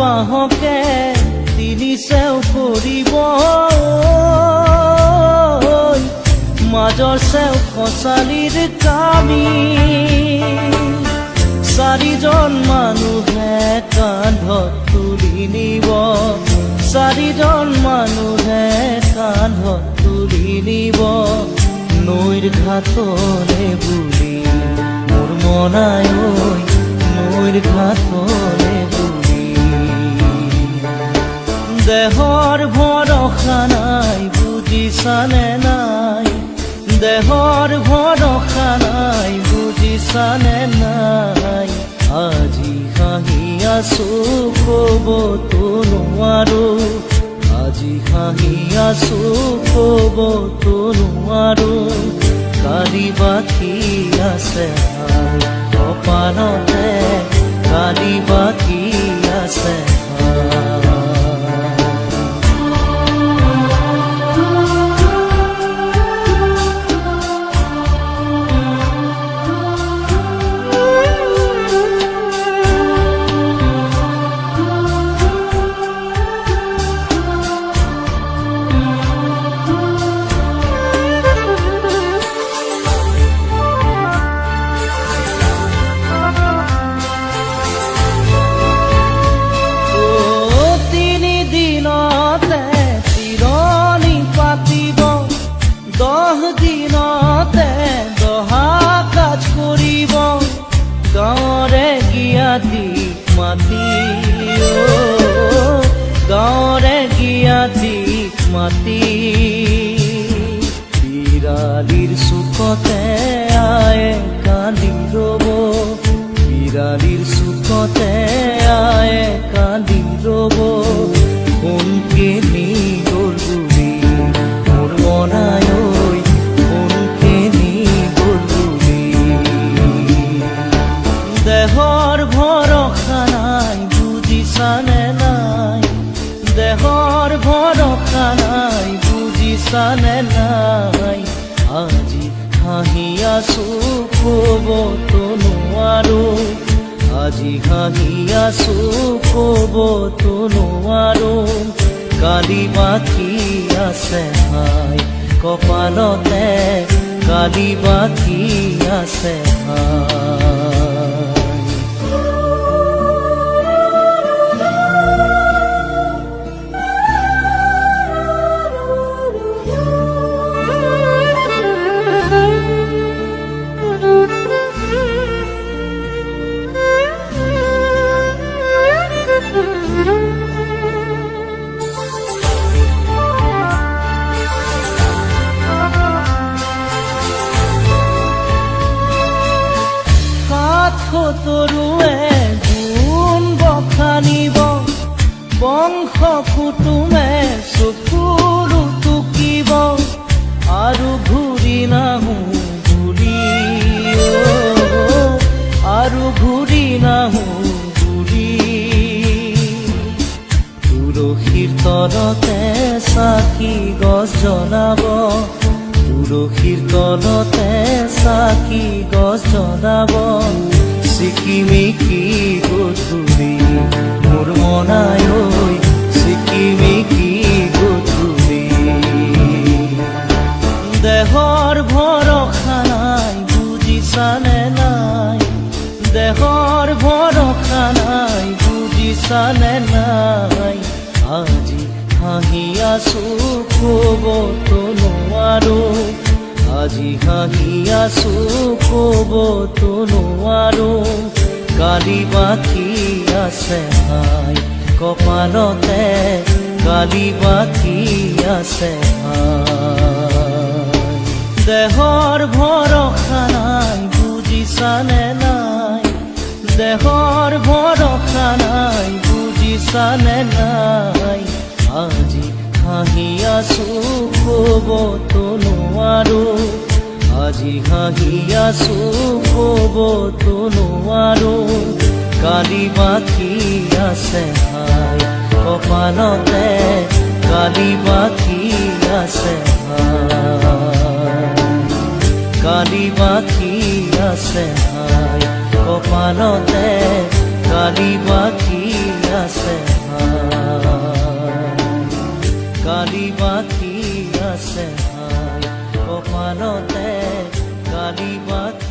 মাহকে তিনি চেও কৰিব মাজৰ চেও খচালিৰ কামি চাৰিজন মানুহে কান্ধত তুলি নিব চাৰিজন মানুহে কান্ধত তুলি নিব নৈৰ ঘাটলে বুলি মোৰ মনাই নৈৰ ঘাটলে বুলি দেহৰ ভৰসা নাই বুজিছানে নাই দেহৰ ভৰসা নাই বুজিছানে নাই আজি হাঁহি আছো ক'বতো নোৱাৰো আজি হাঁহি আছো ক'বতো নোৱাৰো কালি বাকী আছে কপালতে কালি বাকী আছে গাঁৱৰে গিয়াতিক মাতি বিৰালিৰ চুকতে আয়ে কান্দি ৰব বিৰালিৰ চুকতে আয়ে কান্দি ৰব কোনকে নি গ'ল বুলি মোৰ মনাই কোনকে নি গ'ল বুলি দেহৰ ভৰসা নাই বুজিছানে নাই দেহৰ ভৰসা নাই বুজিছানে নাই আজি হাঁহি আছো ক'বতো নোৱাৰো আজি হাঁহি আছো ক'বতো নোৱাৰো কালি বাকী আছে হাই কপালতে কালি বাকী আছে হাই তৰুৱে গুণ বখানিব বংশ কুটুমে চকুৰু টুকিব আৰু ঘূৰি নাহো বুলি আৰু ঘূৰি নাহো বুলি তুলসীৰ তলতে চাকি গছ জ্বলাব তুলসীৰ তলতে চাকি গছ জ্বলাব চিকিমিকি গধূলি মোৰ মনাই চিকিমিকি গধূলি দেহৰ ভৰসা নাই বুজিছানে নাই দেহৰ ভৰসা নাই বুজিছানে নাই আজি হাঁহি আছো ক'বতো নোৱাৰো আজি হাঁহি আছো ক'বতো নোৱাৰো কালি বাকী আছে হাই কপালতে কালি বাকী আছে হাই দেহৰ ভৰসা নাই বুজিছানে নাই দেহৰ ভৰসা নাই বুজিছানে নাই আজি হাঁহি আছো ক'বতো নোৱাৰো আজি হাঁহি আছো ক'বতো নোৱাৰো কালি বাকী আছে হাই কপালতে কালি বাকী আছে হাই কালি বাকী আছে হাই কপালতে কালি বাকী আছে কালি বাকি আছে হাই কপালতে কালি বাকি